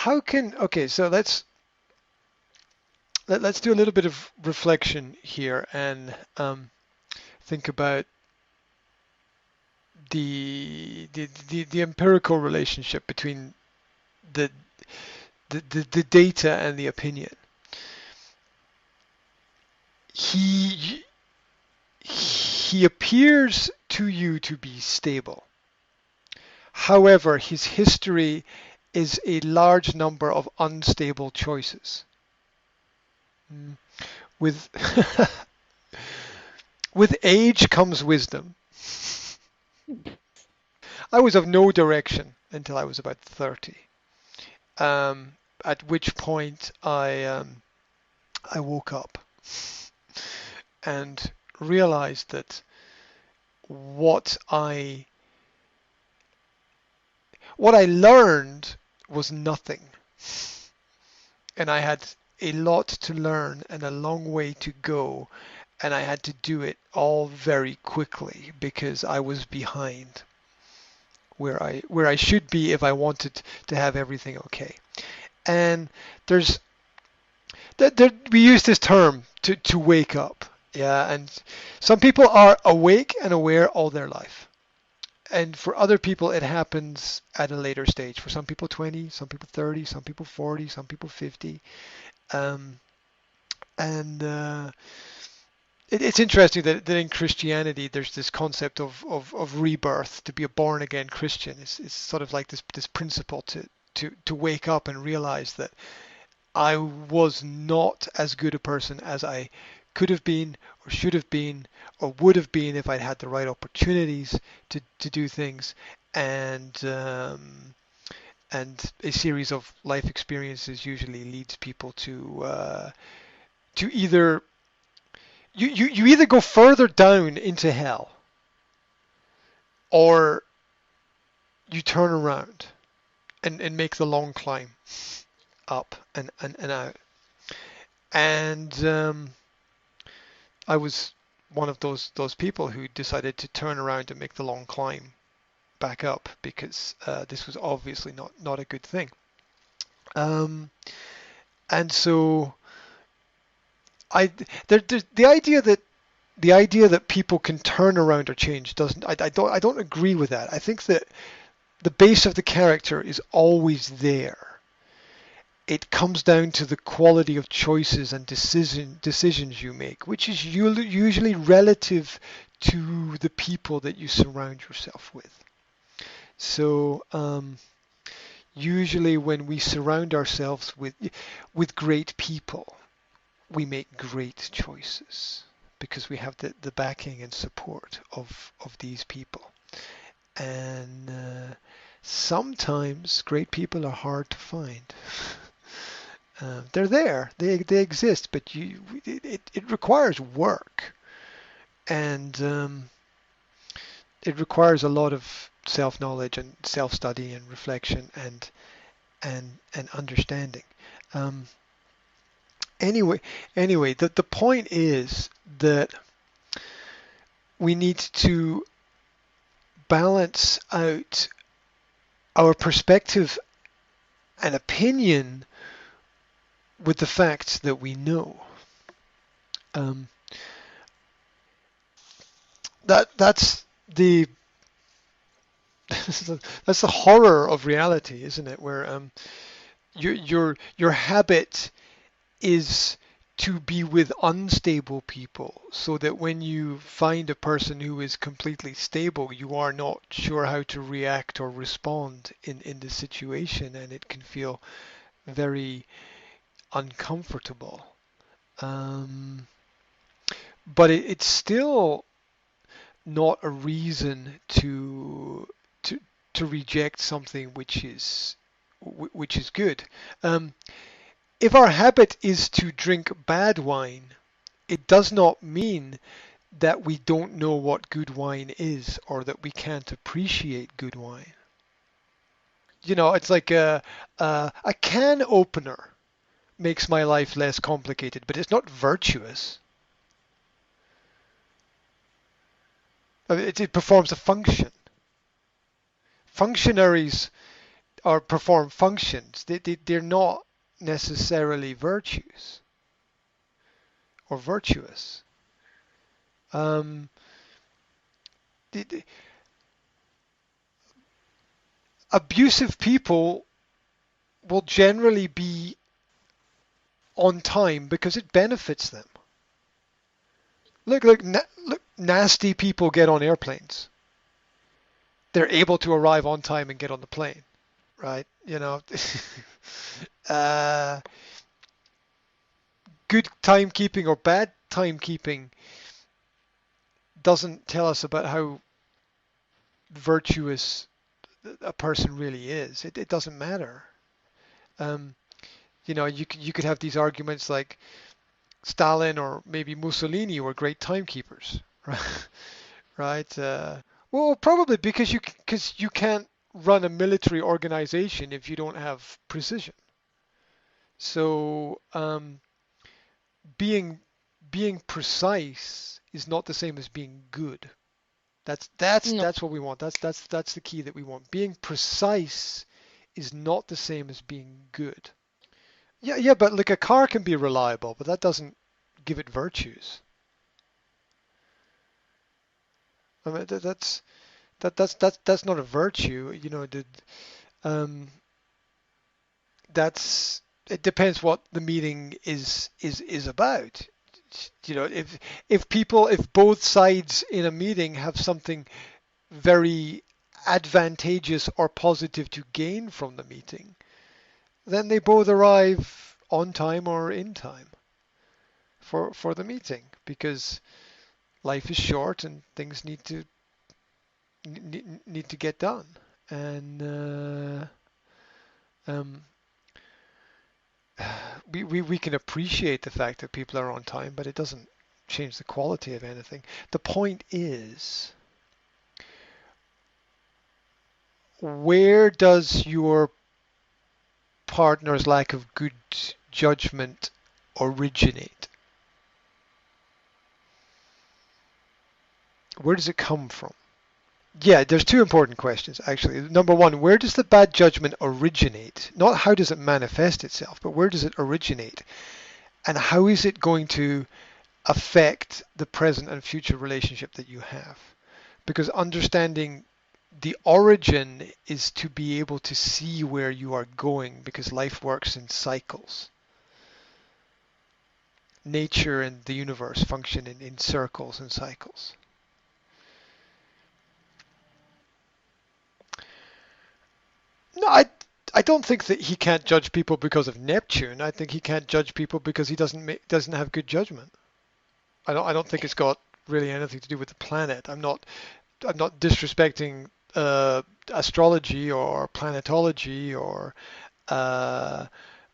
Okay, so let's do a little bit of reflection here and think about the empirical relationship between the, the data and the opinion. He he appears to you to be stable. However, his history is a large number of unstable choices. Mm. With with age comes wisdom. I was of no direction until I was about 30. At which point I woke up and realized that what I what I learned was nothing, and I had a lot to learn and a long way to go, and I had to do it all very quickly because I was behind where I should be if I wanted to have everything okay. And there's we use this term to wake up. Yeah, and some people are awake and aware all their life. And for other people, it happens at a later stage. For some people, 20, some people 30, some people 40, some people 50. Um, and it's interesting that in Christianity, there's this concept of rebirth. To be a born again Christian is sort of like this principle to wake up and realize that I was not as good a person as I could have been or should have been or would have been if I'd had the right opportunities to do things, and and a series of life experiences usually leads people to either you either go further down into hell or you turn around and make the long climb up and out. And I was one of those people who decided to turn around and make the long climb back up because this was obviously not a good thing. Um, and so I the idea that people can turn around or change doesn't I don't agree with that. I think that the base of the character is always there. It comes down to the quality of choices and decisions you make, which is usually relative to the people that you surround yourself with. So usually when we surround ourselves with great people, we make great choices because we have the backing and support of these people. And sometimes great people are hard to find. They're there, they exist, but it requires work, and it requires a lot of self-knowledge and self-study and reflection and understanding. Um, anyway, the point is that we need to balance out our perspective and opinion with the facts that we know. Um, that's the that's the horror of reality, isn't it? Where your habit is to be with unstable people, so that when you find a person who is completely stable, you are not sure how to react or respond in the situation, and it can feel very uncomfortable. Um, but it's still not a reason to to reject something which is good. Um, if our habit is to drink bad wine, it does not mean that we don't know what good wine is or that we can't appreciate good wine. You know, it's like a can opener makes my life less complicated, but it's not virtuous. It performs a function. Functionaries or perform functions. They're not necessarily virtues or virtuous. Um, Abusive people will generally be on time because it benefits them. Look, nasty people get on airplanes. They're able to arrive on time and get on the plane, right? uh, Good timekeeping or bad timekeeping doesn't tell us about how virtuous a person really is. It doesn't matter. Um, you could have these arguments like Stalin or maybe Mussolini were great timekeepers, right? Right? Well, probably because you can't run a military organization if you don't have precision. So being being precise is not the same as being good. That's that's No. that's what we want. That's the key that we want. Being precise is not the same as being good. Yeah, yeah, but like a car can be reliable, but that doesn't give it virtues. I mean, that's not a virtue. Um, that's it depends what the meeting is about. If both sides in a meeting have something very advantageous or positive to gain from the meeting, then they both arrive on time or in time for the meeting because life is short and things need to get done. And um, we can appreciate the fact that people are on time, but it doesn't change the quality of anything. The point is, where does your partner's lack of good judgment originate? Where does it come from? Yeah, there's two important questions actually. Number one, where does the bad judgment originate? Not how does it manifest itself, but where does it originate? And how is it going to affect the present and future relationship that you have? Because understanding the origin is to be able to see where you are going because life works in cycles. Nature and the universe function in circles and cycles. No, I don't think that he can't judge people because of Neptune. I think he can't judge people because he doesn't have good judgment. I don't think it's got really anything to do with the planet. I'm not disrespecting astrology or planetology uh,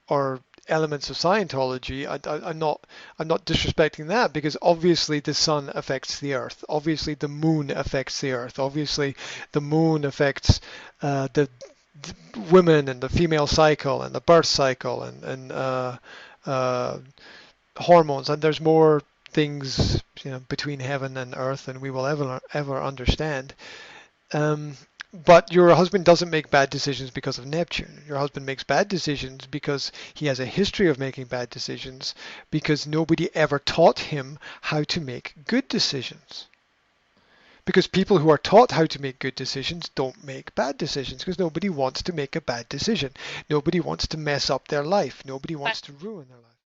or elements of Scientology. I'm not disrespecting that because obviously the sun affects the earth. Obviously the moon affects the earth. Obviously the moon affects the women and the female cycle and the birth cycle and uh, hormones. And there's more things between heaven and earth than we will ever understand. Um, but your husband doesn't make bad decisions because of Neptune. Your husband makes bad decisions because he has a history of making bad decisions because nobody ever taught him how to make good decisions. Because people who are taught how to make good decisions don't make bad decisions because nobody wants to make a bad decision. Nobody wants to mess up their life. Nobody But wants to ruin their life.